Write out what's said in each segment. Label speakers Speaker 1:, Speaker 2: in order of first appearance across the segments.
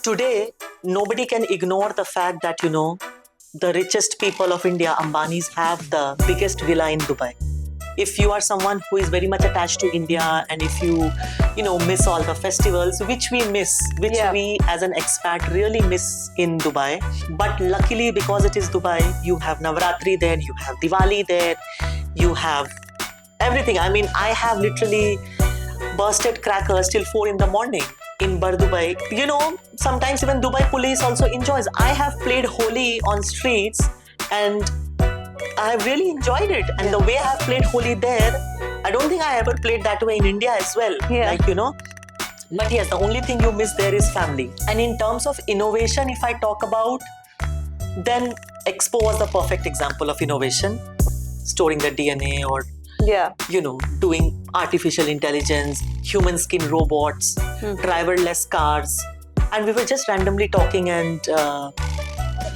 Speaker 1: Today, nobody can ignore the fact that, the richest people of India, Ambanis, have the biggest villa in Dubai. If you are someone who is very much attached to India, and if you miss all the festivals, which we miss, which we as an expat really miss in Dubai. But luckily, because it is Dubai, you have Navratri there, you have Diwali there, you have everything. I mean, I have literally bursted crackers till 4 in the morning in Bar Dubai. Sometimes even Dubai police also enjoys. I have played Holi on streets and I have really enjoyed it. And the way I have played Holi there, I don't think I ever played that way in India as well. But yes, the only thing you miss there is family. And in terms of innovation, if I talk about, then Expo was the perfect example of innovation, storing the DNA or doing artificial intelligence, human skin robots, driverless cars. And we were just randomly talking, and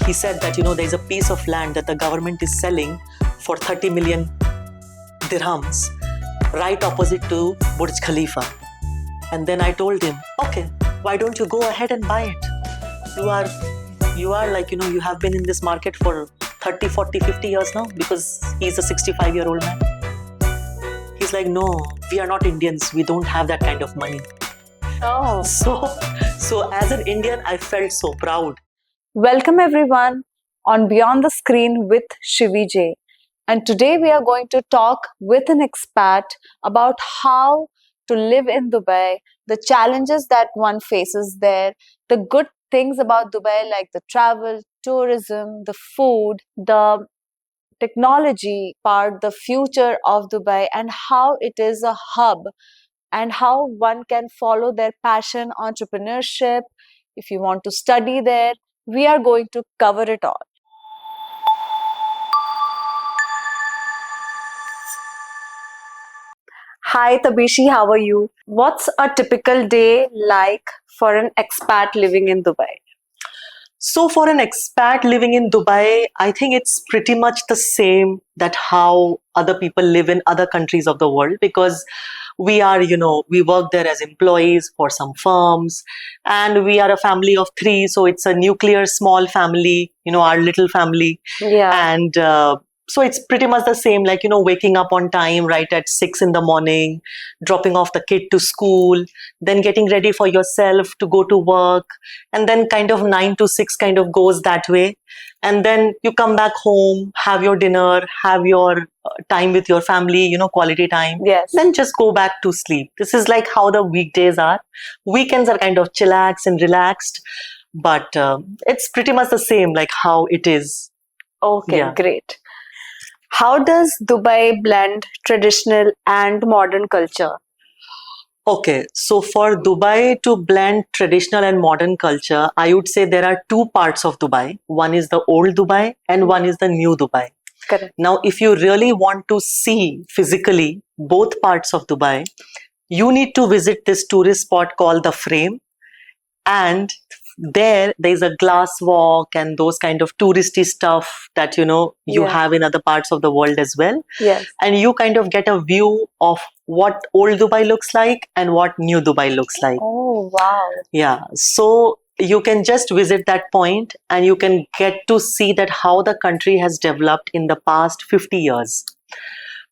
Speaker 1: he said that, there's a piece of land that the government is selling for 30 million dirhams right opposite to Burj Khalifa. And then I told him, okay, why don't you go ahead and buy it? You are like, you have been in this market for 30, 40, 50 years now, because he's a 65-year-old man. He's like, no, we are not Indians. We don't have that kind of money.
Speaker 2: Oh.
Speaker 1: So as an Indian, I felt so proud.
Speaker 2: Welcome everyone on Beyond the Screen with Shivi J. And today we are going to talk with an expat about how to live in Dubai, the challenges that one faces there, the good things about Dubai like the travel, tourism, the food, the technology part, the future of Dubai, and how it is a hub and how one can follow their passion, entrepreneurship. If you want to study there, we are going to cover it all. Hi Tabishi, how are you? What's a typical day like for an expat living in Dubai?
Speaker 1: So for an expat living in Dubai, I think it's pretty much the same that how other people live in other countries of the world, because we are, we work there as employees for some firms, and we are a family of three. So it's a nuclear small family, our little family.
Speaker 2: Yeah.
Speaker 1: And so it's pretty much the same, like, waking up on time right at 6 in the morning, dropping off the kid to school, then getting ready for yourself to go to work, and then kind of 9 to 6 kind of goes that way. And then you come back home, have your dinner, have your time with your family, quality time.
Speaker 2: Yes.
Speaker 1: Then just go back to sleep. This is like how the weekdays are. Weekends are kind of chillax and relaxed, but it's pretty much the same like how it is.
Speaker 2: Okay,
Speaker 1: Yeah.
Speaker 2: great. How does Dubai blend traditional and modern culture?
Speaker 1: Okay, so for Dubai to blend traditional and modern culture, I would say there are two parts of Dubai. One is the old Dubai and one is the new Dubai.
Speaker 2: Correct.
Speaker 1: Now, if you really want to see physically both parts of Dubai, you need to visit this tourist spot called the Frame. And there's a glass walk and those kind of touristy stuff that you
Speaker 2: Yeah.
Speaker 1: have in other parts of the world as well.
Speaker 2: Yes.
Speaker 1: And you kind of get a view of what old Dubai looks like and what new Dubai looks like.
Speaker 2: Oh, wow.
Speaker 1: Yeah, so you can just visit that point and you can get to see that how the country has developed in the past 50 years.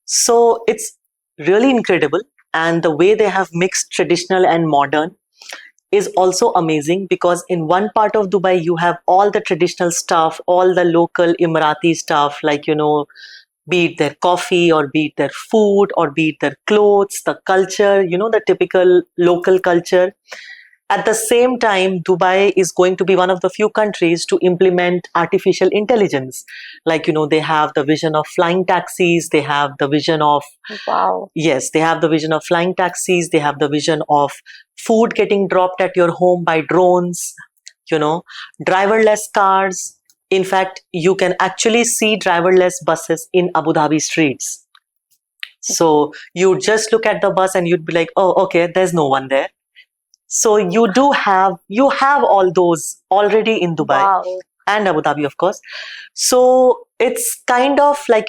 Speaker 1: So it's really incredible, and the way they have mixed traditional and modern is also amazing, because in one part of Dubai you have all the traditional stuff, all the local Emirati stuff, like, be it their coffee or be it their food or be it their clothes, the culture, the typical local culture. At the same time, Dubai is going to be one of the few countries to implement artificial intelligence. Like, they have the vision of flying taxis, they have the vision of,
Speaker 2: Wow.
Speaker 1: yes, they have the vision of flying taxis, they have the vision of food getting dropped at your home by drones, driverless cars. In fact, you can actually see driverless buses in Abu Dhabi streets. So you just look at the bus and you'd be like, oh, okay, there's no one there. So you have all those already in Dubai.
Speaker 2: Wow.
Speaker 1: And Abu Dhabi, of course. So it's kind of like,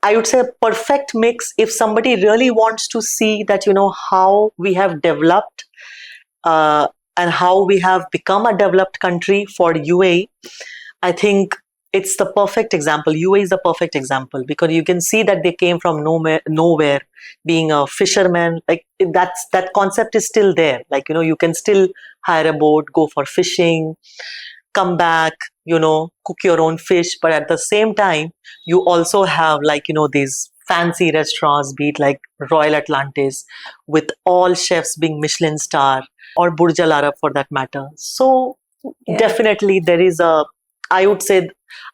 Speaker 1: I would say, a perfect mix if somebody really wants to see that, how we have developed and how we have become a developed country for UAE, I think it's the perfect example. UAE is the perfect example because you can see that they came from nowhere, being a fisherman. Like that concept is still there. Like you can still hire a boat, go for fishing, come back, cook your own fish. But at the same time, you also have like these fancy restaurants, be it like Royal Atlantis, with all chefs being Michelin star or Burj Al Arab for that matter. So
Speaker 2: Yeah,
Speaker 1: definitely there is a, I would say,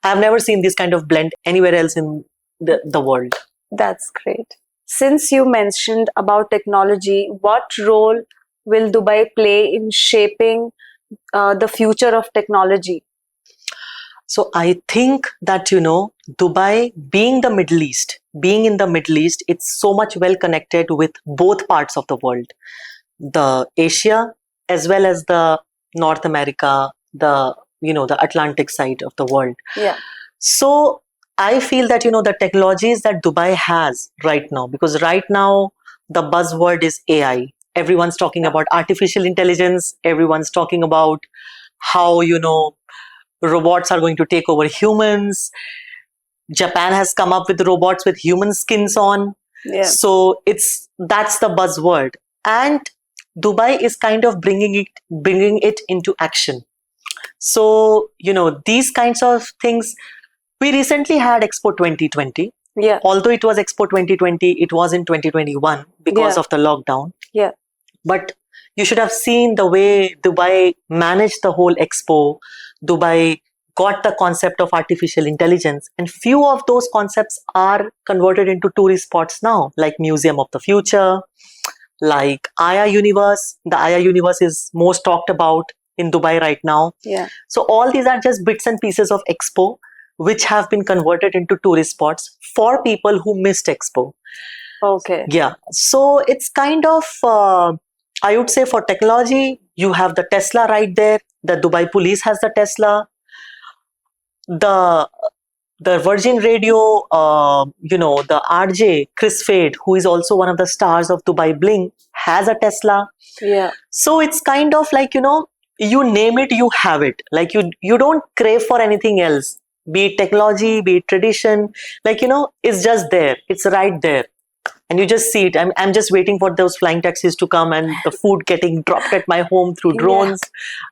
Speaker 1: I've never seen this kind of blend anywhere else in the world.
Speaker 2: that's great. Since you mentioned about technology, what role will Dubai play in shaping the future of technology?
Speaker 1: So I think that, Dubai being in the Middle East, it's so much well connected with both parts of the world, the Asia as well as the North America, the Atlantic side of the world.
Speaker 2: Yeah,
Speaker 1: So I feel that, the technologies that Dubai has right now, because right now the buzzword is AI. Everyone's talking about artificial intelligence. Everyone's talking about how, robots are going to take over humans. Japan has come up with robots with human skins on.
Speaker 2: yeah,
Speaker 1: So that's the buzzword. And Dubai is kind of bringing it into action. So, these kinds of things. We recently had Expo 2020.
Speaker 2: yeah,
Speaker 1: Although it was Expo 2020, it was in 2021 because
Speaker 2: yeah,
Speaker 1: of the lockdown.
Speaker 2: yeah,
Speaker 1: But you should have seen the way Dubai managed the whole expo. Dubai got the concept of artificial intelligence, and few of those concepts are converted into tourist spots now, like Museum of the Future, like Aya Universe. The Aya Universe is most talked about in Dubai right now.
Speaker 2: yeah.
Speaker 1: So all these are just bits and pieces of expo which have been converted into tourist spots for people who missed expo.
Speaker 2: Okay.
Speaker 1: Yeah. So it's kind of, I would say for technology, you have the Tesla right there. The Dubai police has the Tesla. The the Virgin Radio, the RJ, Chris Fade, who is also one of the stars of Dubai Bling, has a Tesla.
Speaker 2: Yeah,
Speaker 1: So it's kind of like, you name it, you have it. Like you don't crave for anything else, be it technology, be it tradition. Like, it's just there. It's right there. And you just see it. I'm just waiting for those flying taxis to come and the food getting dropped at my home through
Speaker 2: yeah,
Speaker 1: drones.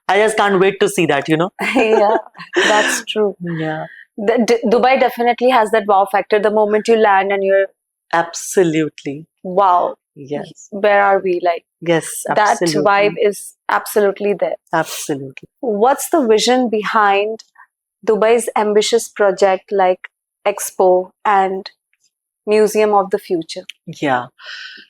Speaker 1: I just can't wait to see that.
Speaker 2: yeah. That's true.
Speaker 1: Yeah,
Speaker 2: Dubai definitely has that wow factor. The moment you land and you're,
Speaker 1: absolutely.
Speaker 2: wow,
Speaker 1: Yes.
Speaker 2: where are we? Like,
Speaker 1: Yes,
Speaker 2: that vibe
Speaker 1: absolutely.
Speaker 2: is absolutely there.
Speaker 1: Absolutely.
Speaker 2: What's the vision behind Dubai's ambitious project like Expo and Museum of the Future?
Speaker 1: Yeah.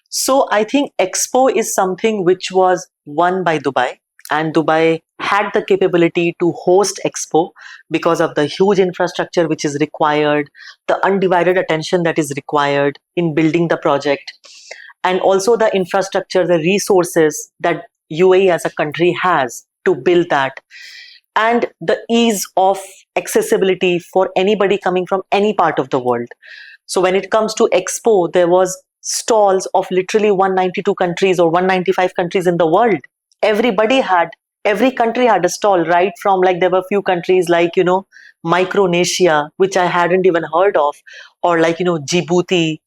Speaker 1: So I think Expo is something which was won by Dubai, and Dubai had the capability to host Expo because of the huge infrastructure which is required, the undivided attention that is required in building the project, and also the infrastructure, the resources that UAE as a country has to build that, and the ease of accessibility for anybody coming from any part of the world. So when it comes to Expo, there was stalls of literally 192 countries or 195 countries in the world. Everybody had, every country had a stall, right from, like, there were few countries like, Micronesia, which I hadn't even heard of, or like, Djibouti,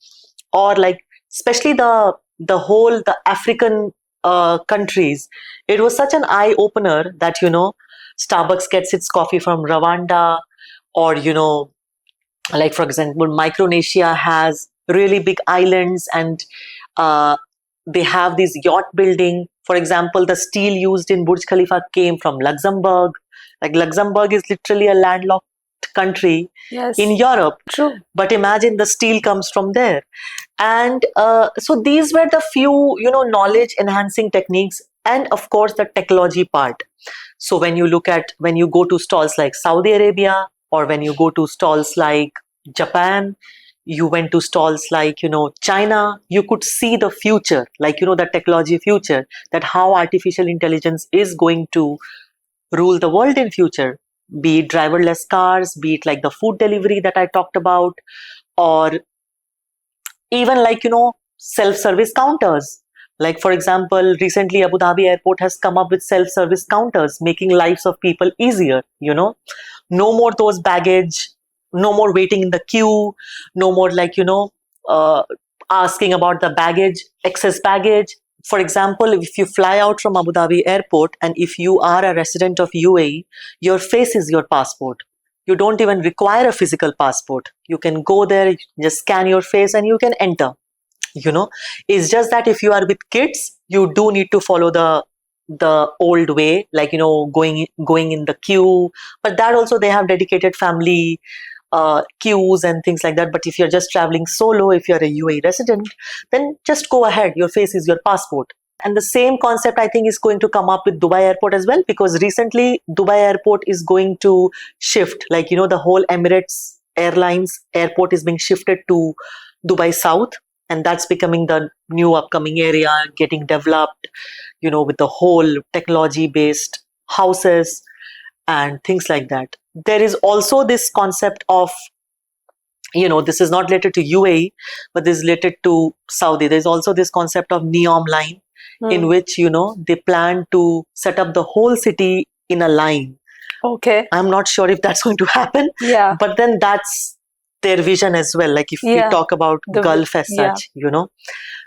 Speaker 1: or like especially the African countries. It was such an eye opener that, Starbucks gets its coffee from Rwanda, or like for example Micronesia has really big islands, and uh, they have these yacht building. For example, the steel used in Burj Khalifa came from Luxembourg. Like Luxembourg is literally a landlocked country
Speaker 2: Yes,
Speaker 1: in Europe,
Speaker 2: true.
Speaker 1: but imagine the steel comes from there. And so these were the few knowledge enhancing techniques, and of course the technology part. So when you go to stalls like Saudi Arabia, or when you go to stalls like Japan, you went to stalls like, China, you could see the future, like, the technology future, that how artificial intelligence is going to rule the world in future, be it driverless cars, be it like the food delivery that I talked about, or even like, self-service counters. Like, for example, recently Abu Dhabi airport has come up with self-service counters, making lives of people easier. No more those baggage, no more waiting in the queue, no more uh, asking about the baggage, excess baggage. For example, if you fly out from Abu Dhabi airport and if you are a resident of UAE, your face is your passport. You don't even require a physical passport. You can go there, just scan your face, and you can enter. you know it's just that if you are with kids, you do need to follow the old way, like going in the queue. But that also, they have dedicated family queues and things like that. But if you're just traveling solo, if you're a UAE resident, then just go ahead. Your face is your passport. And the same concept, I think, is going to come up with Dubai airport as well, because recently Dubai airport is going to shift. The whole Emirates Airlines airport is being shifted to Dubai South, and that's becoming the new upcoming area, getting developed, with the whole technology based houses and things like that. There is also this concept of, this is not related to UAE, but this is related to Saudi. There's also this concept of Neom line, in which, they plan to set up the whole city in a line.
Speaker 2: Okay.
Speaker 1: I'm not sure if that's going to happen,
Speaker 2: Yeah.
Speaker 1: but then that's their vision as well. Like, if we talk about Gulf as such.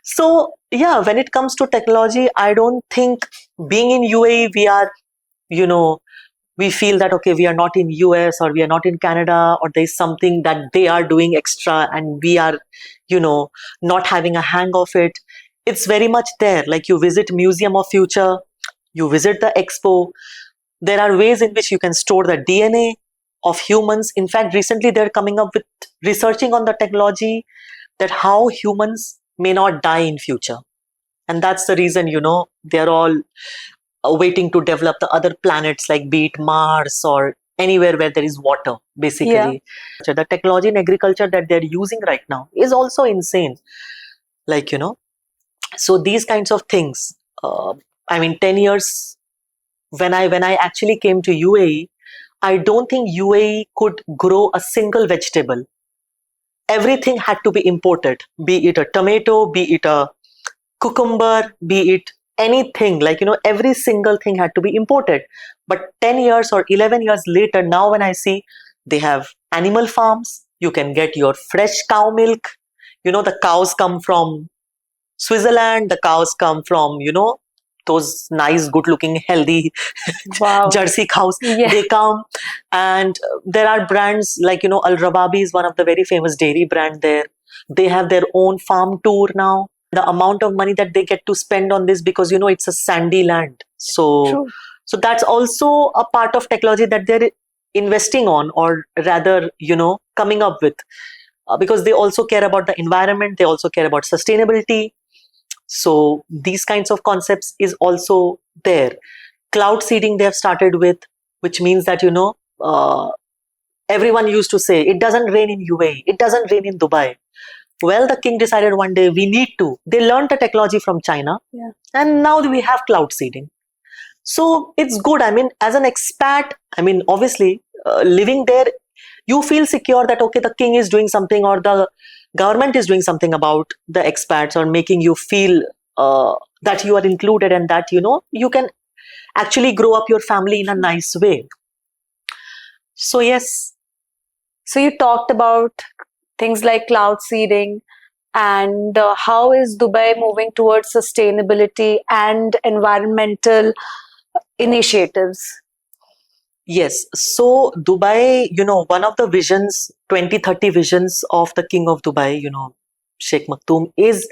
Speaker 1: So, yeah, when it comes to technology, I don't think being in UAE, we are, we feel that, okay, we are not in US or we are not in Canada, or there's something that they are doing extra and we are, not having a hang of it. It's very much there. Like, you visit Museum of Future, you visit the expo. There are ways in which you can store the DNA of humans. In fact, recently they're coming up with researching on the technology that how humans may not die in future. And that's the reason, they're all waiting to develop the other planets, like be it Mars or anywhere where there is water, basically. The technology in agriculture that they're using right now is also insane. So these kinds of things. 10 years, when I actually came to UAE, I don't think UAE could grow a single vegetable. Everything had to be imported, be it a tomato, be it a cucumber, be it anything. Every single thing had to be imported. But 10 years or 11 years later, now when I see they have animal farms, you can get your fresh cow milk. The cows come from Switzerland, the cows come from, those nice, good looking, healthy Jersey cows. They come, and there are brands like, Al Rababi is one of the very famous dairy brand there. They have their own farm tour now. The amount of money that they get to spend on this, because, it's a sandy land. So that's also a part of technology that they're investing on, or rather, coming up with, because they also care about the environment. They also care about sustainability. So these kinds of concepts is also there. Cloud seeding they have started with, which means that, everyone used to say it doesn't rain in UAE, it doesn't rain in Dubai. Well, the king decided one day we need to. They learned the technology from China, and now we have cloud seeding. So it's good. As an expat, obviously, living there, you feel secure that, okay, the king is doing something, or the government is doing something about the expats, or making you feel that you are included, and that, you can actually grow up your family in a nice way. So, yes.
Speaker 2: So you talked about things like cloud seeding, and how is Dubai moving towards sustainability and environmental initiatives?
Speaker 1: Yes. So Dubai, one of the visions, 2030 visions of the King of Dubai, Sheikh Maktoum, is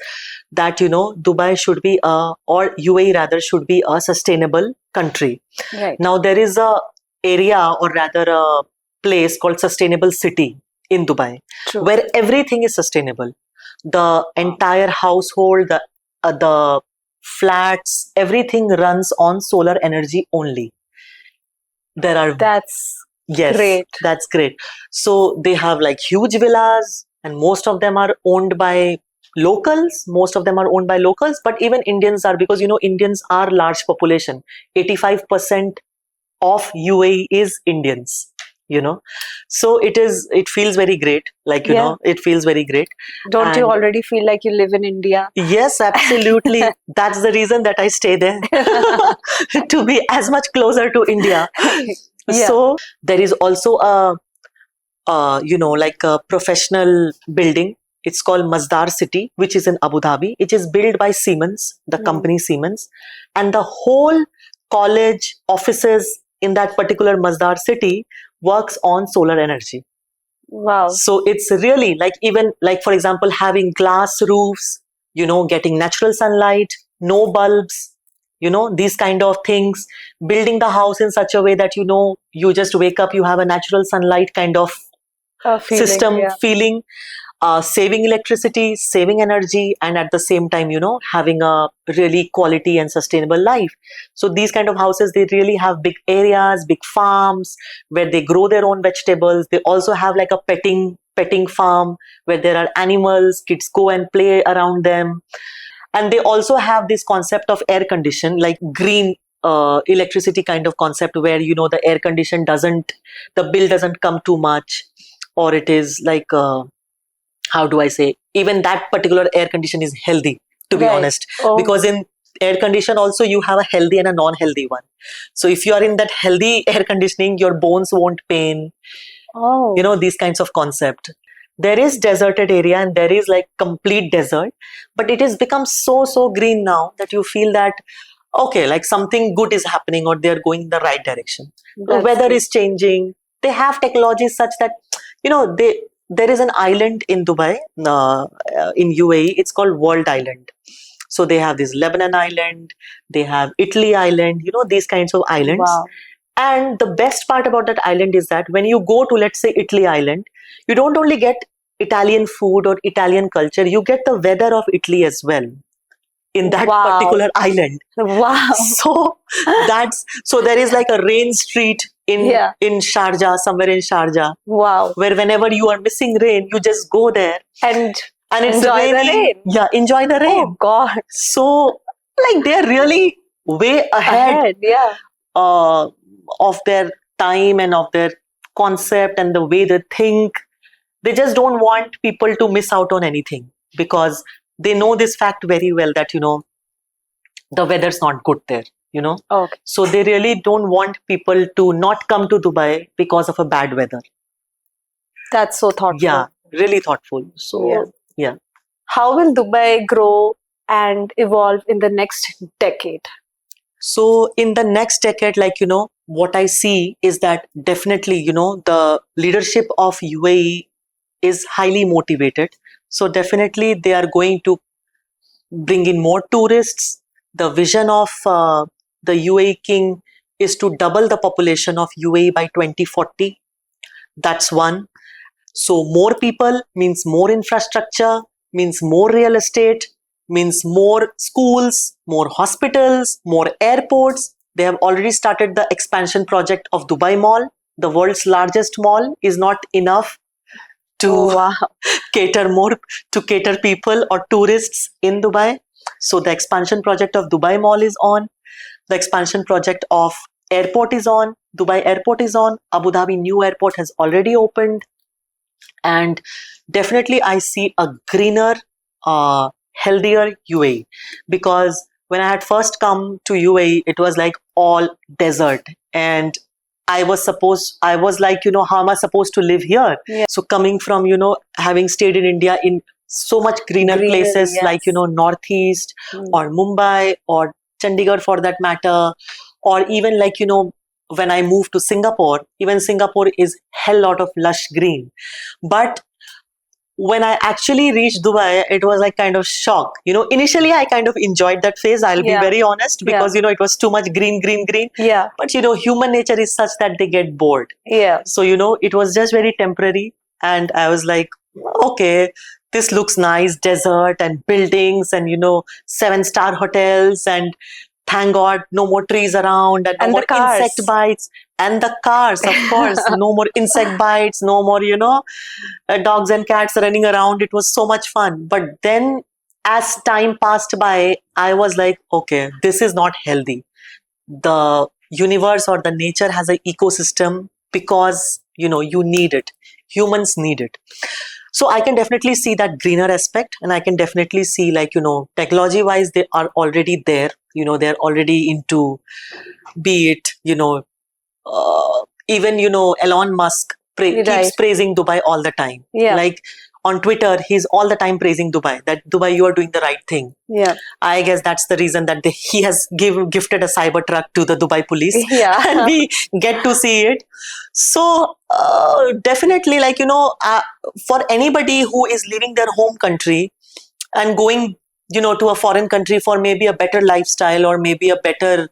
Speaker 1: that, Dubai should be or UAE rather, should be a sustainable country.
Speaker 2: Right.
Speaker 1: Now, there is a area, or rather a place called Sustainable City in Dubai, where everything is sustainable. The entire household, the flats, everything runs on solar energy only.
Speaker 2: That's
Speaker 1: great. That's great. So they have like huge villas, and most of them are owned by locals. But even Indians are, because, Indians are large population. 85% of UAE is Indians. you know. So it feels very great, like, you
Speaker 2: Yeah.
Speaker 1: know, it feels very great.
Speaker 2: Don't you
Speaker 1: And
Speaker 2: already feel like you live in India?
Speaker 1: yes, absolutely. That's the reason that I stay there, to be as much closer to India.
Speaker 2: Yeah.
Speaker 1: So there is also like a professional building. It's called Masdar City, which is in Abu Dhabi. It is built by Siemens, the
Speaker 2: Hmm.
Speaker 1: company Siemens, and the whole college offices in that particular Masdar City works on solar energy.
Speaker 2: Wow.
Speaker 1: So it's really like, even like, for example, having glass roofs, you know, getting natural sunlight, no bulbs, you know, these kind of things, building the house in such a way that, you know, you just wake up, you have a natural sunlight kind of
Speaker 2: A feeling,
Speaker 1: system
Speaker 2: yeah.
Speaker 1: feeling, saving electricity, saving energy, and at the same time, you know, having a really quality and sustainable life. So these kind of houses, they really have big areas, big farms where they grow their own vegetables. They also have like a petting farm where there are animals, kids go and play around them. And they also have this concept of air condition, like green electricity kind of concept, where, you know, the air condition doesn't, the bill doesn't come too much, or it is like how do I say, even that particular air condition is healthy, to be
Speaker 2: Right.
Speaker 1: honest.
Speaker 2: Oh,
Speaker 1: Because in air condition also you have a healthy and a non-healthy one. So if you are in that healthy air conditioning, your bones won't pain, you
Speaker 2: oh,
Speaker 1: know, these kinds of concept. There is deserted area and there is like complete desert, but it has become so green now that you feel that okay, like something good is happening, or they're going in the right direction. The
Speaker 2: that's
Speaker 1: weather
Speaker 2: good.
Speaker 1: is changing. They have technologies such that, you know, there is an island in Dubai, in UAE. It's called World Island. So they have this Lebanon Island, they have Italy Island, you know, these kinds of islands.
Speaker 2: Wow.
Speaker 1: And the best part about that island is that when you go to, let's say, Italy Island, you don't only get Italian food or Italian culture, you get the weather of Italy as well in that
Speaker 2: Wow.
Speaker 1: particular island.
Speaker 2: Wow.
Speaker 1: So that's, so there is like a rain street
Speaker 2: Yeah.
Speaker 1: in Sharjah, somewhere in Sharjah,
Speaker 2: Wow.
Speaker 1: where whenever you are missing rain, you just go there
Speaker 2: And
Speaker 1: and it's
Speaker 2: enjoy the
Speaker 1: raining.
Speaker 2: rain.
Speaker 1: Yeah, enjoy the
Speaker 2: Oh
Speaker 1: rain.
Speaker 2: God.
Speaker 1: So like they're really way ahead
Speaker 2: Ahead. Yeah.
Speaker 1: uh, of their time and of their concept and the way they think. They just don't want people to miss out on anything, because they know this fact very well that, you know, the weather's not good there, you know.
Speaker 2: Okay.
Speaker 1: So they really don't want people to not come to Dubai because of a bad weather.
Speaker 2: That's so
Speaker 1: Yeah,
Speaker 2: thoughtful.
Speaker 1: really thoughtful.
Speaker 2: Yeah.
Speaker 1: So yeah.
Speaker 2: How will Dubai grow and evolve in the next decade?
Speaker 1: So in the next decade, like, you know, what I see is that definitely, you know, the leadership of UAE is highly motivated. So definitely they are going to bring in more tourists. The vision of the UAE king is to double the population of UAE by 2040. That's one. So more people means more infrastructure, means more real estate, means more schools, more hospitals, more airports. They have already started the expansion project of Dubai Mall. The world's largest mall is not enough to
Speaker 2: Oh wow.
Speaker 1: cater more, to cater people or tourists in Dubai. So the expansion project of Dubai Mall is on. The expansion project of airport is on. Dubai airport is on. Abu Dhabi new airport has already opened. And definitely I see a greener, healthier UAE, because when I had first come to UAE, it was like all desert. And I was like, you know, how am I supposed to live here?
Speaker 2: Yeah.
Speaker 1: So coming from, you know, having stayed in India in so much greener
Speaker 2: Greenery,
Speaker 1: places like, you
Speaker 2: yes.
Speaker 1: know, Northeast
Speaker 2: Mm.
Speaker 1: or Mumbai or Chandigarh for that matter, or even like, you know, when I moved to Singapore, even Singapore is hell lot of lush green. But when I actually reached Dubai, it was like kind of shock. You know, initially I kind of enjoyed that phase. I'll be
Speaker 2: Yeah.
Speaker 1: very honest,
Speaker 2: Yeah.
Speaker 1: because, you know, it was too much green, green, green.
Speaker 2: Yeah.
Speaker 1: But, you know, human nature is such that they get bored.
Speaker 2: Yeah.
Speaker 1: So, you know, it was just very temporary. And I was like, okay, this looks nice, desert and buildings and, you know, 7-star hotels, and thank God, no more trees around and no
Speaker 2: And
Speaker 1: more
Speaker 2: the cars.
Speaker 1: insect bites. And the cars, of course, no more insect bites, no more, you know, dogs and cats running around. It was so much fun. But then as time passed by, I was like, okay, this is not healthy. The universe or the nature has an ecosystem, because you need it. Humans need it. So I can definitely see that greener aspect, and I can definitely see, like, technology wise, they are already there. They're already into, be it, even Elon Musk keeps
Speaker 2: Right.
Speaker 1: praising Dubai all the time.
Speaker 2: Yeah.
Speaker 1: Like on Twitter, he's all the time praising Dubai, that Dubai, you are doing the right thing.
Speaker 2: Yeah.
Speaker 1: I guess that's the reason that he has gifted a cyber truck to the Dubai police,
Speaker 2: Yeah.
Speaker 1: and we get to see it. So definitely, like, for anybody who is leaving their home country and going, to a foreign country for maybe a better lifestyle or maybe a better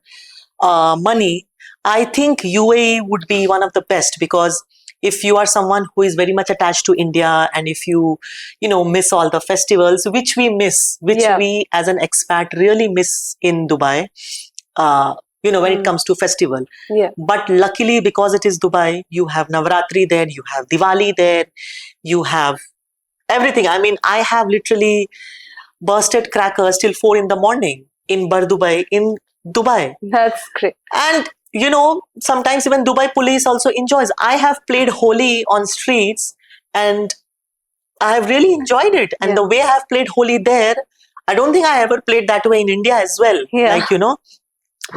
Speaker 1: money, I think UAE would be one of the best, because if you are someone who is very much attached to India, and if you miss all the festivals, which we miss, which
Speaker 2: Yeah.
Speaker 1: we as an expat really miss in Dubai, when it comes to festival.
Speaker 2: Yeah.
Speaker 1: But luckily, because it is Dubai, you have Navratri there, you have Diwali there, you have everything. I mean, I have literally bursted crackers till 4 in the morning in Bar Dubai, in Dubai.
Speaker 2: That's great.
Speaker 1: And sometimes even Dubai police also enjoys. I have played Holi on streets, and I have really enjoyed it. And
Speaker 2: Yeah.
Speaker 1: the way I have played Holi there, I don't think I ever played that way in India as well.
Speaker 2: Yeah.
Speaker 1: Like,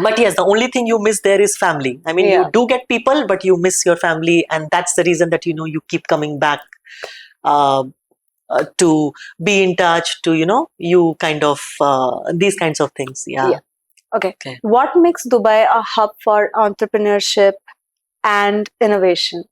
Speaker 1: but yes, the only thing you miss there is family. I mean,
Speaker 2: Yeah.
Speaker 1: you do get people, but you miss your family, and that's the reason that you keep coming back uh, to be in touch, to you kind of these kinds of things. Yeah.
Speaker 2: Okay. What makes Dubai a hub for entrepreneurship and innovation?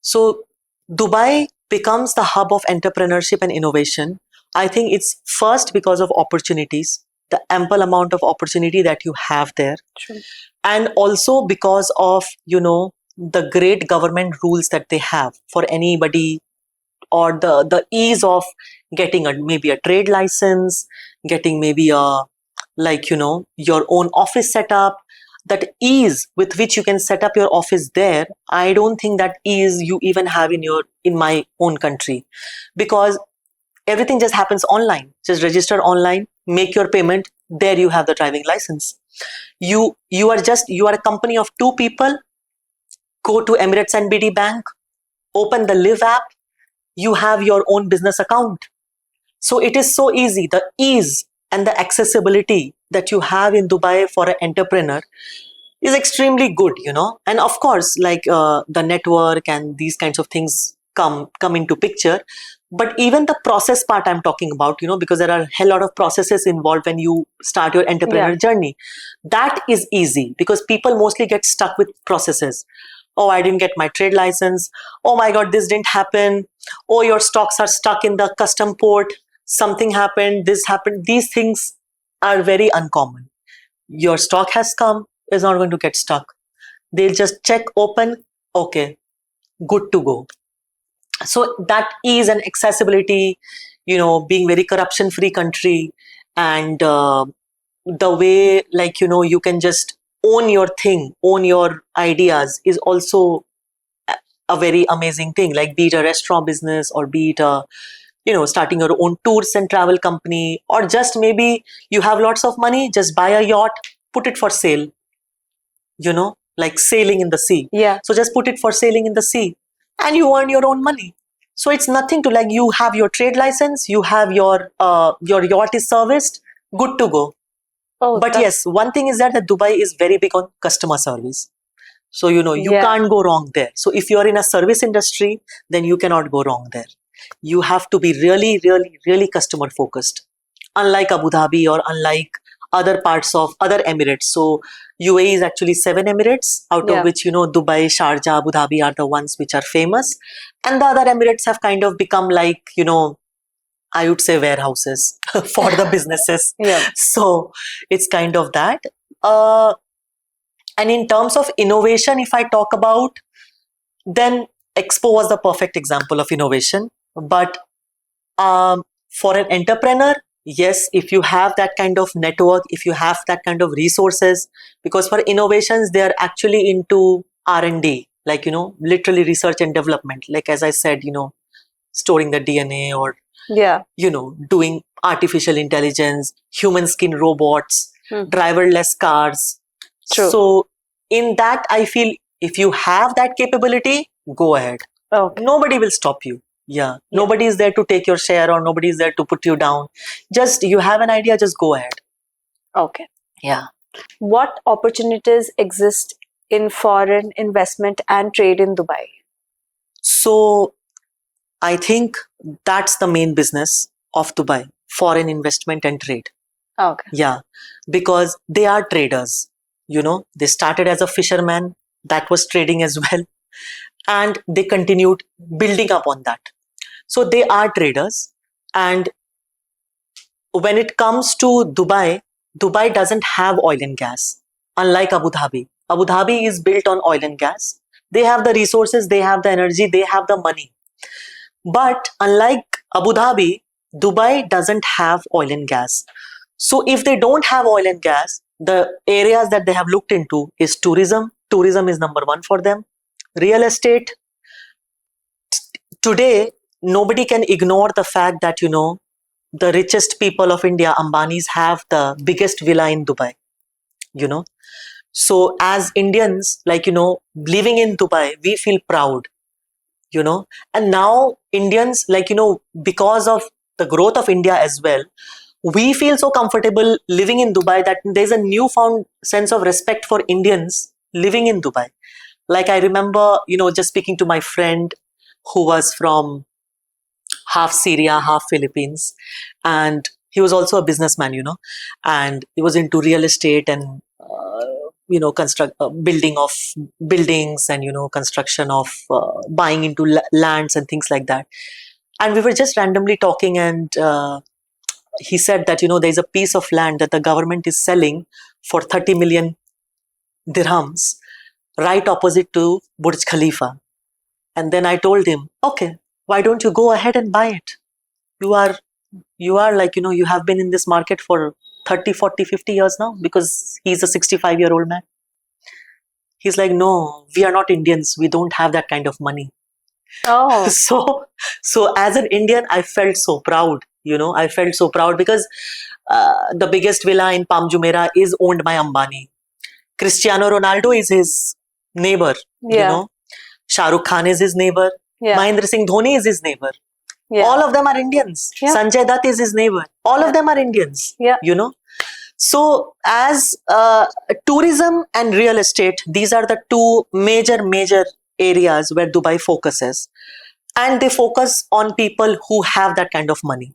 Speaker 1: So Dubai becomes the hub of entrepreneurship and innovation. I think it's first because of opportunities, the ample amount of opportunity that you have there.
Speaker 2: True.
Speaker 1: And also because of, the great government rules that they have for anybody, or the ease of getting maybe a trade license, getting maybe a, like, your own office setup. That ease with which you can set up your office there, I don't think that ease you even have in my own country, because everything just happens online. Just register online, make your payment, there you have the driving license. You are a company of two people. Go to Emirates NBD Bank, open the Live app, you have your own business account. So it is so easy. The ease and the accessibility that you have in Dubai for an entrepreneur is extremely good, And of course, like, the network and these kinds of things come into picture. But even the process part I'm talking about, because there are a hell lot of processes involved when you start your entrepreneur journey. That is easy, because people mostly get stuck with processes. Oh, I didn't get my trade license. Oh my God, this didn't happen. Oh, your stocks are stuck in the custom port. Something happened, this happened. These things are very uncommon. Your stock has come, is not going to get stuck. They'll just check, open, okay, good to go. So that ease and accessibility, being very corruption free country, and the way, like, you can just own your thing, own your ideas, is also a very amazing thing. Like, be it a restaurant business, or be it a, starting your own tours and travel company, or just maybe you have lots of money, just buy a yacht, put it for sale, like sailing in the sea.
Speaker 2: Yeah.
Speaker 1: So just put it for sailing in the sea, and you earn your own money. So it's nothing to, like, you have your trade license, you have your yacht is serviced, good to go.
Speaker 2: Oh,
Speaker 1: But yes, one thing is that the Dubai is very big on customer service. So, you
Speaker 2: Yeah.
Speaker 1: can't go wrong there. So if you're in a service industry, then you cannot go wrong there. You have to be really, really, really customer focused. Unlike Abu Dhabi, or unlike other parts of other Emirates. So UAE is actually 7 Emirates, out
Speaker 2: Yeah.
Speaker 1: of which, Dubai, Sharjah, Abu Dhabi are the ones which are famous. And the other Emirates have kind of become like, I would say warehouses for the businesses.
Speaker 2: Yeah.
Speaker 1: So it's kind of that. Uh, and in terms of innovation, if I talk about, then Expo was the perfect example of innovation. But for an entrepreneur, yes, if you have that kind of network, if you have that kind of resources, because for innovations, they are actually into R&D, like, literally research and development. Like, as I said, storing the DNA, or,
Speaker 2: Yeah.
Speaker 1: doing artificial intelligence, human skin robots,
Speaker 2: Hmm.
Speaker 1: driverless cars.
Speaker 2: True.
Speaker 1: So in that, I feel If you have that capability, go ahead.
Speaker 2: Okay.
Speaker 1: Nobody will stop you. Yeah.
Speaker 2: Yeah.
Speaker 1: Nobody is there to take your share or nobody is there to put you down. Just you have an idea, just go ahead.
Speaker 2: Okay.
Speaker 1: Yeah.
Speaker 2: What opportunities exist in foreign investment and trade in Dubai?
Speaker 1: So I think that's the main business of Dubai, foreign investment and trade.
Speaker 2: Okay.
Speaker 1: Yeah. Because they are traders. They started as a fisherman that was trading as well. And they continued building up on that. So they are traders. And when it comes to Dubai, Dubai doesn't have oil and gas, unlike Abu Dhabi. Abu Dhabi is built on oil and gas. They have the resources, they have the energy, they have the money. But unlike Abu Dhabi, Dubai doesn't have oil and gas. So if they don't have oil and gas, the areas that they have looked into is tourism. Tourism is number one for them. Real estate. Today, nobody can ignore the fact that, the richest people of India, Ambanis, have the biggest villa in Dubai, you know. So as Indians, living in Dubai, we feel proud, you know. And now Indians, because of the growth of India as well, we feel so comfortable living in Dubai that there's a newfound sense of respect for Indians living in Dubai. Like I remember, just speaking to my friend who was from half Syria, half Philippines. And he was also a businessman, and he was into real estate and, construct building of buildings and, construction of buying into lands and things like that. And we were just randomly talking and he said that, there's a piece of land that the government is selling for 30 million dirhams right opposite to Burj Khalifa. And then I told him, okay, why don't you go ahead and buy it? You are you have been in this market for 30, 40, 50 years now, because he's a 65-year-old man. He's like, no, we are not Indians, we don't have that kind of money.
Speaker 2: Oh.
Speaker 1: So as an Indian, I felt so proud. I felt so proud because the biggest villa in Palm Jumeirah is owned by Ambani. Cristiano Ronaldo is his neighbor.
Speaker 2: Yeah.
Speaker 1: Shah Rukh Khan is his neighbor.
Speaker 2: Yeah.
Speaker 1: Mahendra Singh Dhoni is his neighbor.
Speaker 2: Yeah.
Speaker 1: All of them are Indians.
Speaker 2: Yeah.
Speaker 1: Sanjay Dutt is his neighbor. All of them are Indians.
Speaker 2: Yeah.
Speaker 1: So as tourism and real estate, these are the two major areas where Dubai focuses. And they focus on people who have that kind of money.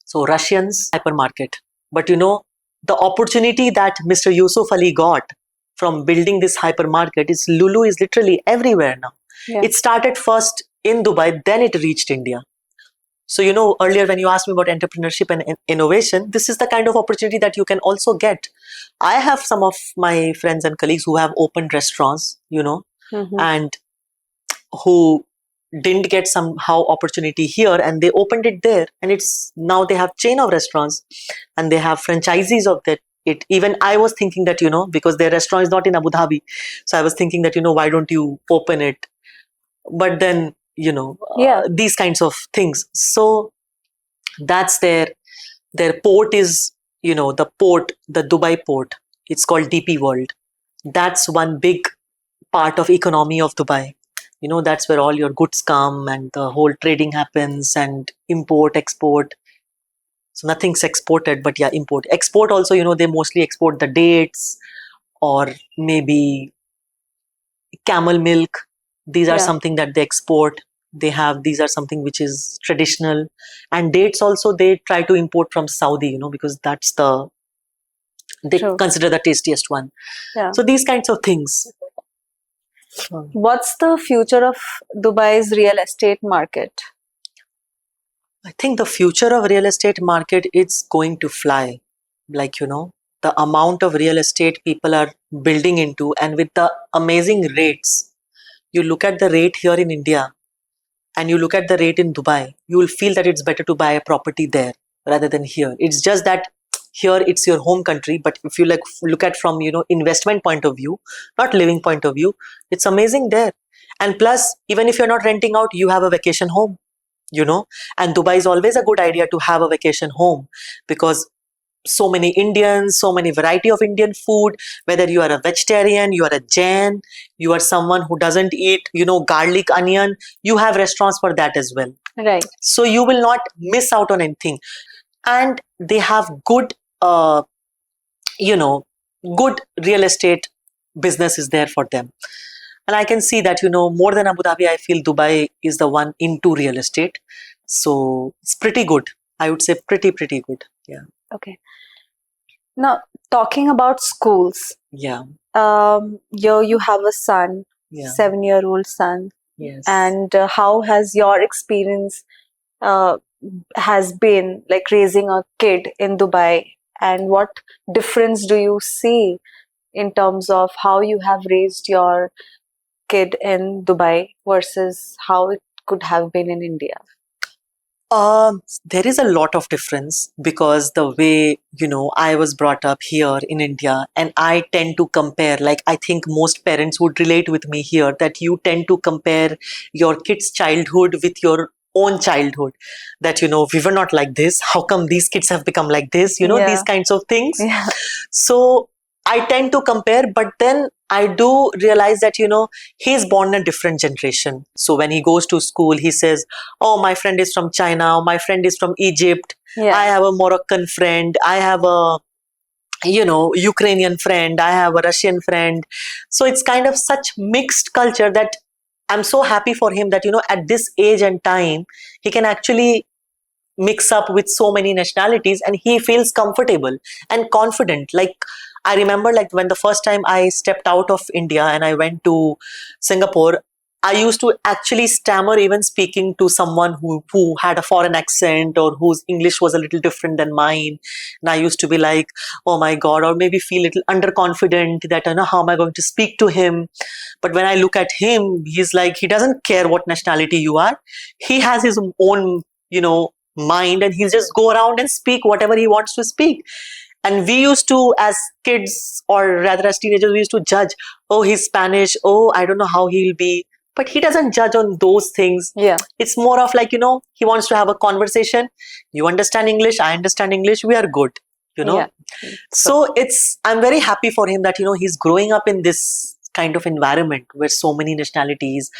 Speaker 1: So Russians, hypermarket. But the opportunity that Mr. Yusuf Ali got from building this hypermarket is Lulu is literally everywhere now.
Speaker 2: Yeah.
Speaker 1: It started first in Dubai, then it reached India. So, earlier when you asked me about entrepreneurship and innovation, this is the kind of opportunity that you can also get. I have some of my friends and colleagues who have opened restaurants,
Speaker 2: Mm-hmm.
Speaker 1: and who didn't get somehow opportunity here and they opened it there, and it's now they have chain of restaurants and they have franchisees of that. It even I was thinking that, because their restaurant is not in Abu Dhabi, so I was thinking that, why don't you open it? But then,
Speaker 2: Yeah.
Speaker 1: these kinds of things. So that's their port is, the Dubai port. It's called DP World. That's one big part of economy of Dubai. That's where all your goods come and the whole trading happens and import, export. So nothing's exported, but yeah, import. Export also, they mostly export the dates or maybe camel milk. These are
Speaker 2: Yeah.
Speaker 1: something that they export. These are something which is traditional. And dates also, they try to import from Saudi, because that's they
Speaker 2: True.
Speaker 1: consider the tastiest one.
Speaker 2: Yeah.
Speaker 1: So these kinds of things.
Speaker 2: What's the future of Dubai's real estate market?
Speaker 1: I think the future of real estate market is going to fly. The amount of real estate people are building into, and with the amazing rates. You look at the rate here in India and you look at the rate in Dubai, you will feel that it's better to buy a property there rather than here. It's just that here it's your home country, but if you look at from, investment point of view, not living point of view, it's amazing there. And plus, even if you're not renting out, you have a vacation home, and Dubai is always a good idea to have a vacation home, because so many Indians, so many variety of Indian food. Whether you are a vegetarian, you are a Jain, you are someone who doesn't eat, garlic, onion, you have restaurants for that as well.
Speaker 2: Right.
Speaker 1: So you will not miss out on anything. And they have good, uh, you know, good real estate business is there for them. And I can see that, more than Abu Dhabi, I feel Dubai is the one into real estate. So it's pretty good. I would say pretty good. Yeah.
Speaker 2: Okay. Now, talking about schools,
Speaker 1: Yeah.
Speaker 2: you have a son,
Speaker 1: Yeah.
Speaker 2: 7-year-old son,
Speaker 1: Yes.
Speaker 2: and how has your experience uh, has been like raising a kid in Dubai, and what difference do you see in terms of how you have raised your kid in Dubai versus how it could have been in India?
Speaker 1: There is a lot of difference because the way, I was brought up here in India, and I tend to compare, like, I think most parents would relate with me here that you tend to compare your kid's childhood with your own childhood. That, we were not like this. How come these kids have become like this? These
Speaker 2: Yeah.
Speaker 1: kinds of things.
Speaker 2: Yeah.
Speaker 1: So I tend to compare, but then I do realize that, he's born in a different generation. So when he goes to school, he says, oh, my friend is from China, my friend is from Egypt,
Speaker 2: Yeah.
Speaker 1: I have a Moroccan friend, I have a, Ukrainian friend, I have a Russian friend. So it's kind of such mixed culture that I'm so happy for him that, at this age and time, he can actually mix up with so many nationalities and he feels comfortable and confident. Like, I remember, like, when the first time I stepped out of India and I went to Singapore, I used to actually stammer even speaking to someone who had a foreign accent or whose English was a little different than mine. And I used to be like, oh my God, or maybe feel a little underconfident that, how am I going to speak to him? But when I look at him, he's like, he doesn't care what nationality you are. He has his own, mind, and he'll just go around and speak whatever he wants to speak. And we used to, as kids, or rather as teenagers, we used to judge, oh, he's Spanish, oh, I don't know how he'll be. But he doesn't judge on those things.
Speaker 2: Yeah.
Speaker 1: It's more of like, he wants to have a conversation. You understand English, I understand English, we are good,
Speaker 2: Yeah.
Speaker 1: so I'm very happy for him that, he's growing up in this kind of environment where so many nationalities,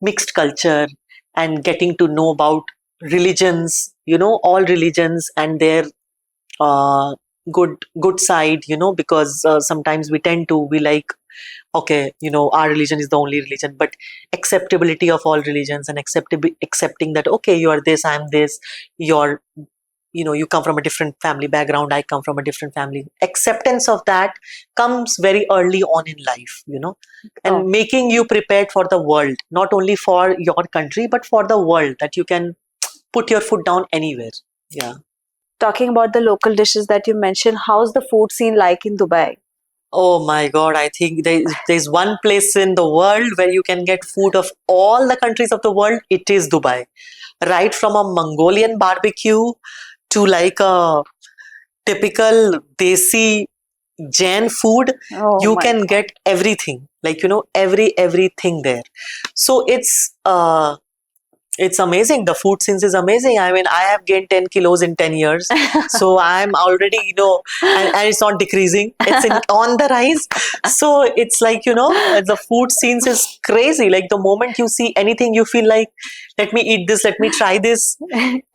Speaker 1: mixed culture, and getting to know about religions, all religions and their uh, good side, because sometimes we tend to be like, okay, our religion is the only religion, but acceptability of all religions and accepting that, okay, you are this, I'm this, you're, you come from a different family background, I come from a different family. Acceptance of that comes very early on in life, and
Speaker 2: Oh.
Speaker 1: making you prepared for the world, not only for your country but for the world, that you can put your foot down anywhere. Yeah.
Speaker 2: Talking about the local dishes that you mentioned, how's the food scene like in Dubai?
Speaker 1: Oh my God, I think there's one place in the world where you can get food of all the countries of the world. It is Dubai. Right from a Mongolian barbecue to like a typical desi Jain food,
Speaker 2: Oh
Speaker 1: you
Speaker 2: my
Speaker 1: can
Speaker 2: God.
Speaker 1: get everything. Like, everything there. So it's amazing. The food sense is amazing. I mean, I have gained 10 kilos in 10 years. So I'm already, and it's not decreasing. It's on the rise. So it's like, the food scenes is crazy. Like, the moment you see anything, you feel like, let me eat this, let me try this.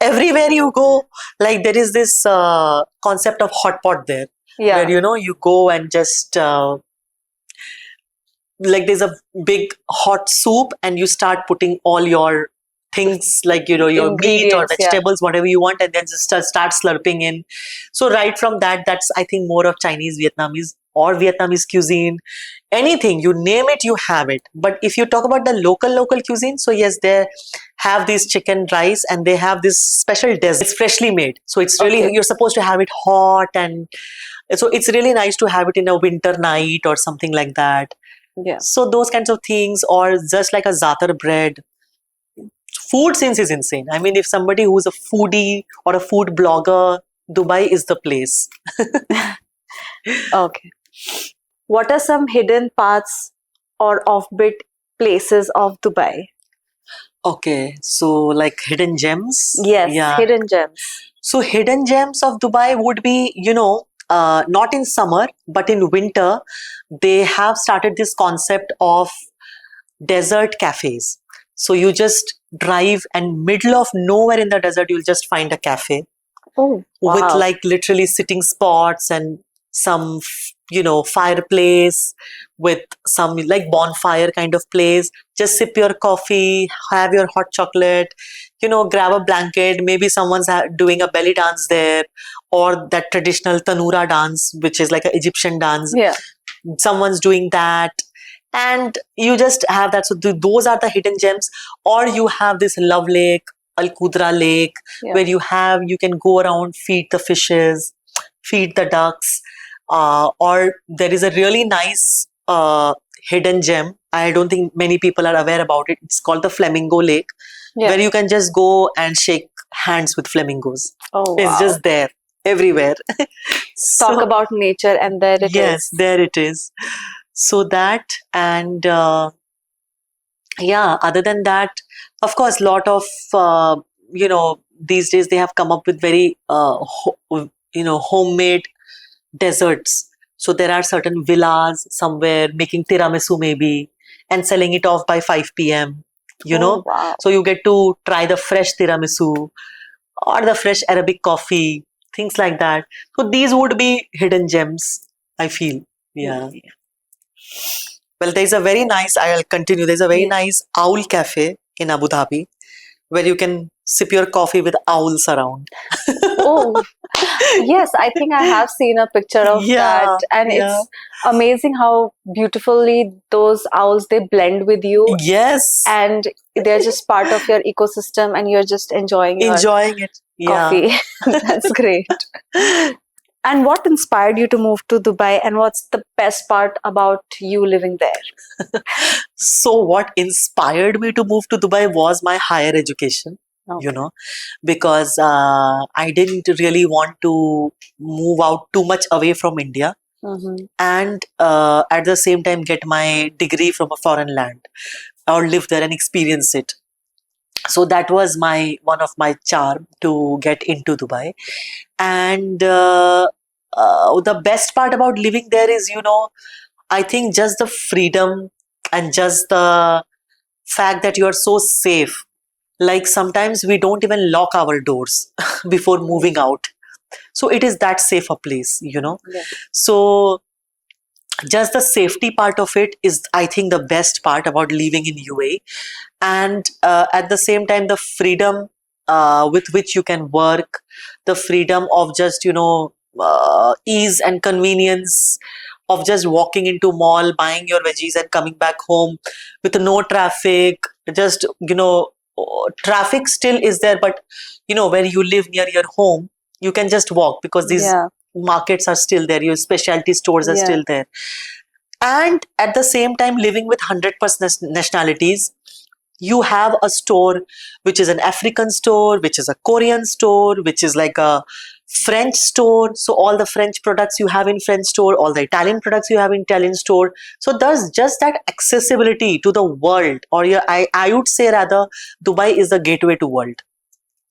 Speaker 1: Everywhere you go, like, there is this concept of hot pot there.
Speaker 2: Yeah.
Speaker 1: Where, you go and just, like, there's a big hot soup and you start putting all your things, like, your meat or
Speaker 2: Ingredients, yeah.
Speaker 1: vegetables, whatever you want, and then just start slurping in. So right from that, that's, I think, more of Chinese, Vietnamese, or Vietnamese cuisine. Anything, you name it, you have it. But if you talk about the local cuisine, so yes, they have this chicken rice and they have this special dessert. It's freshly made, so it's really,
Speaker 2: Okay.
Speaker 1: you're supposed to have it hot, and so it's really nice to have it in a winter night or something like that.
Speaker 2: Yeah.
Speaker 1: So those kinds of things, or just like a zaatar bread. Food sense is insane. I mean, if somebody who's a foodie or a food blogger, Dubai is the place.
Speaker 2: Okay. What are some hidden parts or offbeat places of Dubai?
Speaker 1: Okay, so like hidden gems.
Speaker 2: Yes,
Speaker 1: Yeah.
Speaker 2: hidden gems.
Speaker 1: So hidden gems of Dubai would be, not in summer, but in winter, they have started this concept of desert cafes. So you just drive, and middle of nowhere in the desert, you'll just find a cafe
Speaker 2: Oh,
Speaker 1: with
Speaker 2: wow.
Speaker 1: like literally sitting spots and some fireplace with some like bonfire kind of place. Just sip your coffee, have your hot chocolate, grab a blanket. Maybe someone's doing a belly dance there, or that traditional tanura dance, which is like an Egyptian dance.
Speaker 2: Yeah.
Speaker 1: Someone's doing that, and you just have that. So those are the hidden gems. Or you have this love lake, Al Qudra lake,
Speaker 2: Yeah.
Speaker 1: where you can go around, feed the fishes, feed the ducks. Or there is a really nice hidden gem. I don't think many people are aware about it. It's called the Flamingo Lake,
Speaker 2: Yeah.
Speaker 1: where you can just go and shake hands with flamingos.
Speaker 2: Oh,
Speaker 1: It's
Speaker 2: wow.
Speaker 1: just there everywhere.
Speaker 2: Talk
Speaker 1: So
Speaker 2: about nature, and there it
Speaker 1: yes,
Speaker 2: is.
Speaker 1: there it is. So that, and yeah, other than that, of course, lot of these days they have come up with very homemade desserts. So there are certain villas somewhere making tiramisu maybe, and selling it off by 5 p.m.
Speaker 2: Oh, wow.
Speaker 1: So you get to try the fresh tiramisu or the fresh Arabic coffee, things like that. So these would be hidden gems, I feel. Yeah. Well, there's a very nice, I'll continue. There's a very
Speaker 2: Yeah.
Speaker 1: nice owl cafe in Abu Dhabi where you can sip your coffee with owls around.
Speaker 2: Oh, yes, I think I have seen a picture of that,
Speaker 1: Yeah,
Speaker 2: and
Speaker 1: yeah.
Speaker 2: it's amazing how beautifully those owls they blend with you,
Speaker 1: Yes,
Speaker 2: and they're just part of your ecosystem, and you're just enjoying your
Speaker 1: enjoying it. Yeah.
Speaker 2: coffee. That's great. And what inspired you to move to Dubai, and what's the best part about you living there?
Speaker 1: So, what inspired me to move to Dubai was my higher education,
Speaker 2: Okay.
Speaker 1: because I didn't really want to move out too much away from India,
Speaker 2: Mm-hmm.
Speaker 1: and at the same time get my degree from a foreign land or live there and experience it. So that was my one of my charm to get into Dubai. And the best part about living there is, I think just the freedom and just the fact that you are so safe. Like sometimes we don't even lock our doors before moving out. So it is that safe a place.
Speaker 2: Yeah.
Speaker 1: So just the safety part of it is, I think, the best part about living in UAE. And at the same time, the freedom with which you can work, the freedom of just ease and convenience of just walking into mall, buying your veggies and coming back home with no traffic. Just traffic still is there, but where you live near your home, you can just walk because these
Speaker 2: Yeah.
Speaker 1: markets are still there, your specialty stores are
Speaker 2: Yeah.
Speaker 1: still there. And at the same time, living with 100% nationalities, you have a store which is an African store, which is a Korean store, which is like a French store. So all the French products you have in French store, all the Italian products you have in Italian store. So there's just that accessibility to the world, or I would say rather, Dubai is the gateway to world.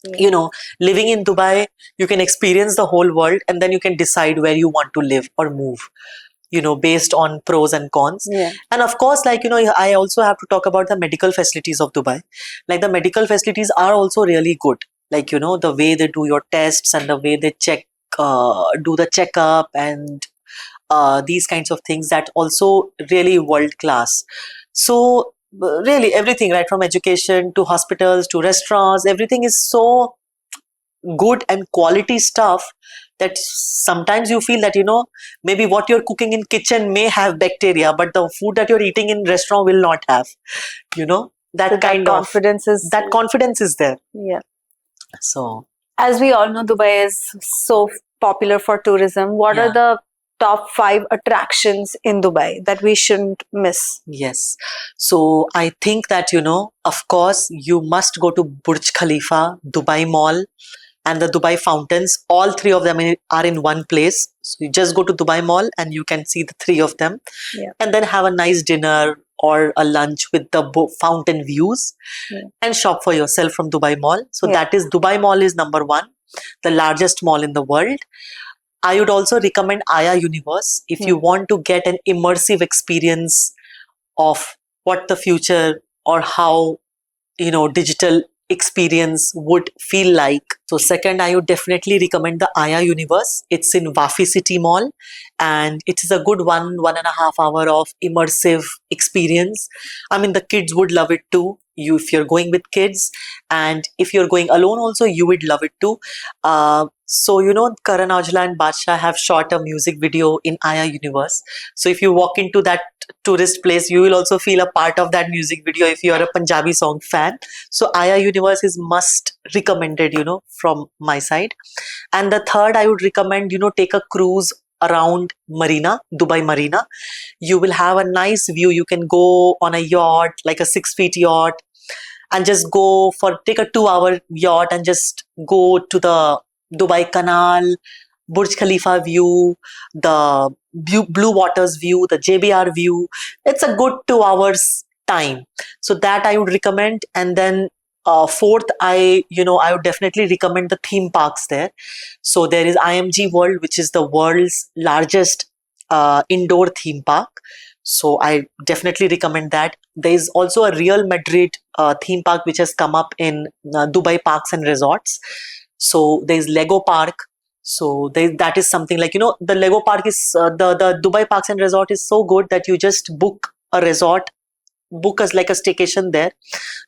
Speaker 2: Yeah.
Speaker 1: Living in Dubai, you can experience the whole world, and then you can decide where you want to live or move, based on pros and cons.
Speaker 2: Yeah.
Speaker 1: And of course, like, I also have to talk about the medical facilities of Dubai. Like, the medical facilities are also really good. Like, the way they do your tests and the way they do the checkup and these kinds of things, that also really world class. So, really, everything, right from education to hospitals to restaurants, everything is so good and quality stuff that sometimes you feel that maybe what you're cooking in kitchen may have bacteria, but the food that you're eating in restaurant will not have. That
Speaker 2: So that
Speaker 1: kind of
Speaker 2: confidence is,
Speaker 1: that confidence is there.
Speaker 2: yeah.
Speaker 1: So
Speaker 2: As we all know, Dubai is so popular for tourism. What are
Speaker 1: yeah.
Speaker 2: the top 5 attractions in Dubai that we shouldn't miss?
Speaker 1: Yes. So I think that, of course, you must go to Burj Khalifa, Dubai Mall, and the Dubai fountains. All three of them are in one place. So you just go to Dubai Mall and you can see the three of them.
Speaker 2: Yeah.
Speaker 1: And then have a nice dinner or a lunch with the fountain views.
Speaker 2: Yeah.
Speaker 1: And shop for yourself from Dubai Mall. So
Speaker 2: Yeah.
Speaker 1: that is, Dubai Mall is number one, the largest mall in the world. I would also recommend Aya Universe if you want to get an immersive experience of what the future or how digital experience would feel like. So second, I would definitely recommend the Aya Universe. It's in Wafi City Mall, and it is a good 1.5 hour of immersive experience. I mean, the kids would love it too. You, if you're going with kids, and if you're going alone, also you would love it too. So Karan Aujla and Badsha have shot a music video in Aya Universe. So if you walk into that tourist place, you will also feel a part of that music video if you are a Punjabi song fan. So Aya Universe is must recommended, from my side. And the third, I would recommend, take a cruise around Marina, Dubai Marina. You will have a nice view. You can go on a yacht, like a 6 feet yacht, and just go for take a 2 hour yacht and just go to the Dubai Canal, Burj Khalifa view, the Blue Waters view, the JBR view. It's a good 2 hours time. So that I would recommend. And then fourth, I would definitely recommend the theme parks there. So there is IMG World, which is the world's largest indoor theme park. So I definitely recommend that. There is also a Real Madrid theme park which has come up in Dubai Parks and Resorts. So there is Lego Park. So that is something like the Lego Park is the Dubai Parks and Resort is so good that you just book a resort, book as like a staycation there.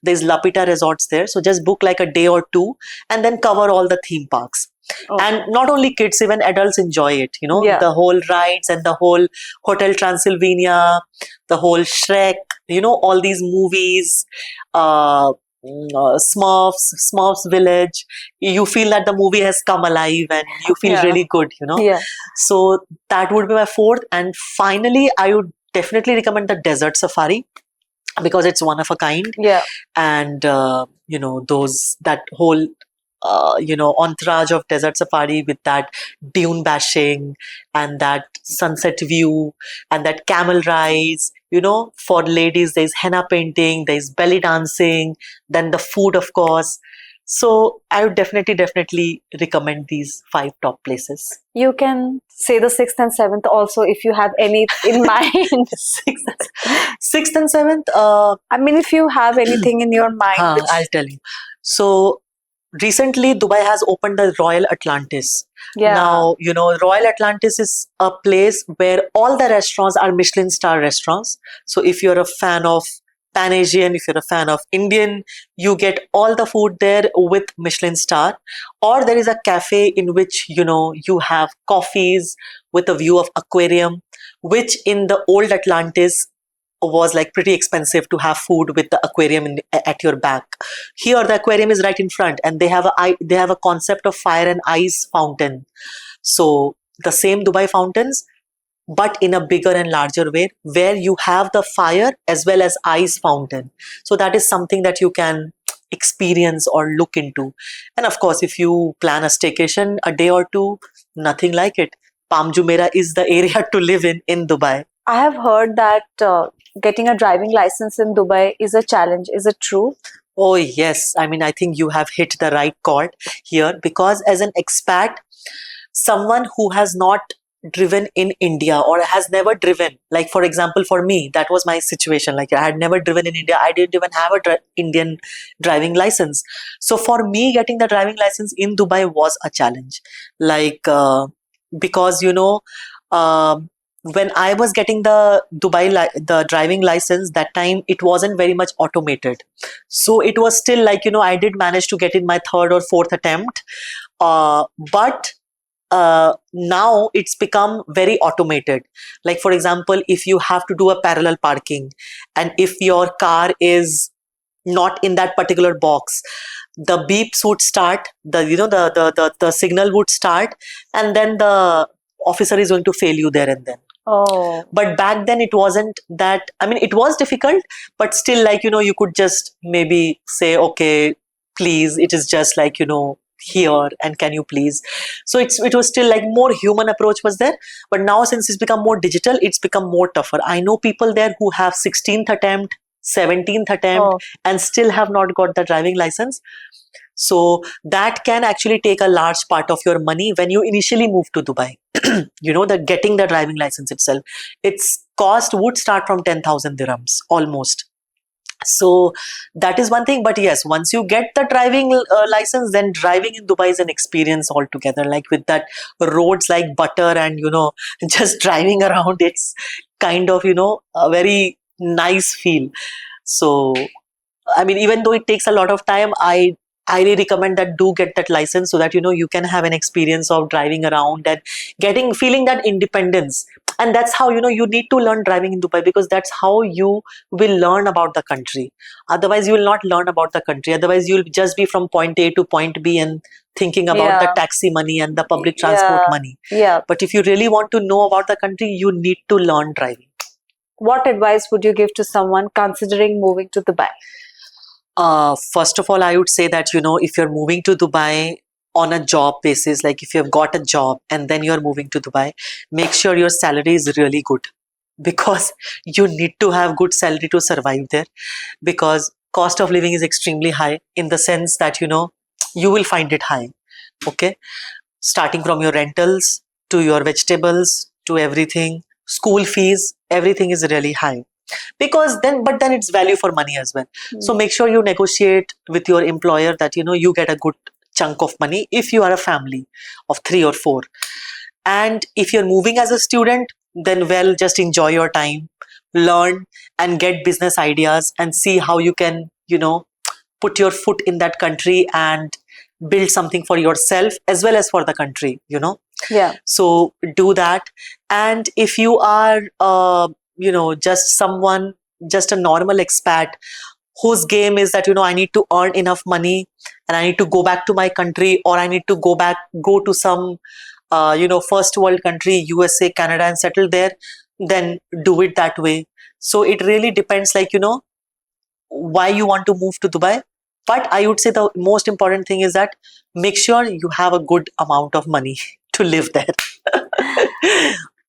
Speaker 1: There's Lapita resorts there, so just book like a day or two and then cover all the theme parks.
Speaker 2: Okay.
Speaker 1: And not only kids, even adults enjoy it,
Speaker 2: Yeah.
Speaker 1: the whole rides and the whole Hotel Transylvania, the whole Shrek, all these movies, Smurfs Village. You feel that the movie has come alive and you feel
Speaker 2: Yeah.
Speaker 1: really good,
Speaker 2: Yeah.
Speaker 1: So that would be my fourth. And finally, I would definitely recommend the desert safari because it's one of a kind.
Speaker 2: Yeah.
Speaker 1: And those that whole entourage of desert safari with that dune bashing and that sunset view and that camel rides. For ladies there's henna painting, there's belly dancing, then the food, of course. So I would definitely recommend these 5 top places.
Speaker 2: You can say the sixth and seventh also if you have any in mind.
Speaker 1: Sixth and seventh,
Speaker 2: I mean, if you have anything in your mind,
Speaker 1: I'll tell you. So recently Dubai has opened the Royal Atlantis.
Speaker 2: yeah.
Speaker 1: Now, Royal Atlantis is a place where all the restaurants are Michelin star restaurants. So if you're a fan of Pan Asian, if you're a fan of Indian, you get all the food there with Michelin star. Or there is a cafe in which, you have coffees with a view of aquarium, which in the old Atlantis was like pretty expensive to have food with the aquarium at your back. Here the aquarium is right in front, and they have a concept of fire and ice fountain. So the same Dubai fountains, but in a bigger and larger way, where you have the fire as well as ice fountain. So that is something that you can experience or look into. And of course, if you plan a staycation a day or two, nothing like it. Palm Jumeirah is the area to live in Dubai.
Speaker 2: I have heard that getting a driving license in Dubai is a challenge. Is it true?
Speaker 1: Oh, yes. I mean, I think you have hit the right chord here because as an expat, someone who has not driven in India or has never driven, like for example, for me, that was my situation. Like I had never driven in India. I didn't even have a Indian driving license. So for me, getting the driving license in Dubai was a challenge. Like, because, um when I was getting the the driving license, that time it wasn't very much automated. So it was still like, I did manage to get in my third or fourth attempt. But now it's become very automated. Like, for example, if you have to do a parallel parking and if your car is not in that particular box, the beeps would start, the signal would start, and then the officer is going to fail you there and then.
Speaker 2: Oh.
Speaker 1: But back then it wasn't that. I mean, it was difficult, but still, like, you could just maybe say, okay, please, it is just like, here, and can you please. So it was still like more human approach was there. But now since it's become more digital, it's become more tougher. I know people there who have 16th attempt, 17th attempt,
Speaker 2: Oh,
Speaker 1: and still have not got the driving license. So that can actually take a large part of your money when you initially move to Dubai. You know, that getting the driving license itself, its cost would start from 10,000 dirhams almost. So that is one thing. But yes, once you get the driving license, then driving in Dubai is an experience altogether. Like with that roads like butter, and just driving around, it's kind of a very nice feel. So I mean, even though it takes a lot of time, I highly recommend that do get that license, so that you can have an experience of driving around and feeling that independence. And that's how you need to learn driving in Dubai, because that's how you will learn about the country. Otherwise, you will not learn about the country. Otherwise, you'll just be from point A to point B and thinking about the
Speaker 2: yeah,
Speaker 1: taxi money and the public transport
Speaker 2: yeah,
Speaker 1: money.
Speaker 2: yeah.
Speaker 1: But if you really want to know about the country, you need to learn driving.
Speaker 2: What advice would you give to someone considering moving to Dubai?
Speaker 1: First of all, I would say that, if you're moving to Dubai on a job basis, like if you've got a job and then you're moving to Dubai, make sure your salary is really good, because you need to have good salary to survive there, because cost of living is extremely high, in the sense that, you will find it high. Okay. Starting from your rentals to your vegetables to everything, school fees, everything is really high, because then it's value for money as well. So make sure you negotiate with your employer that you get a good chunk of money if you are a family of 3 or 4. And if you're moving as a student, then well, just enjoy your time, learn and get business ideas, and see how you can put your foot in that country and build something for yourself as well as for the country.
Speaker 2: Yeah.
Speaker 1: So do that. And if you are just someone, just a normal expat, whose game is that I need to earn enough money and I need to go back to my country, or I need to go to some first world country, USA, Canada, and settle there, then do it that way. So it really depends, like why you want to move to Dubai. But I would say the most important thing is that make sure you have a good amount of money to live there.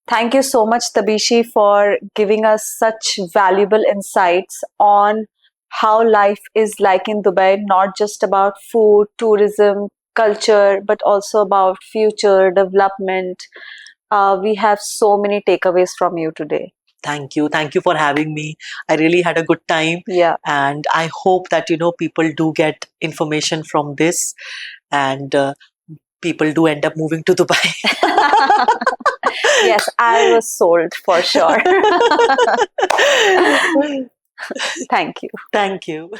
Speaker 2: Thank you so much, Tabishi, for giving us such valuable insights on how life is like in Dubai, not just about food, tourism, culture, but also about future development. We have so many takeaways from you today.
Speaker 1: Thank you. Thank you for having me. I really had a good time.
Speaker 2: Yeah.
Speaker 1: And I hope that, people do get information from this, and people do end up moving to Dubai.
Speaker 2: Yes, I was sold for sure. Thank you.
Speaker 1: Thank you.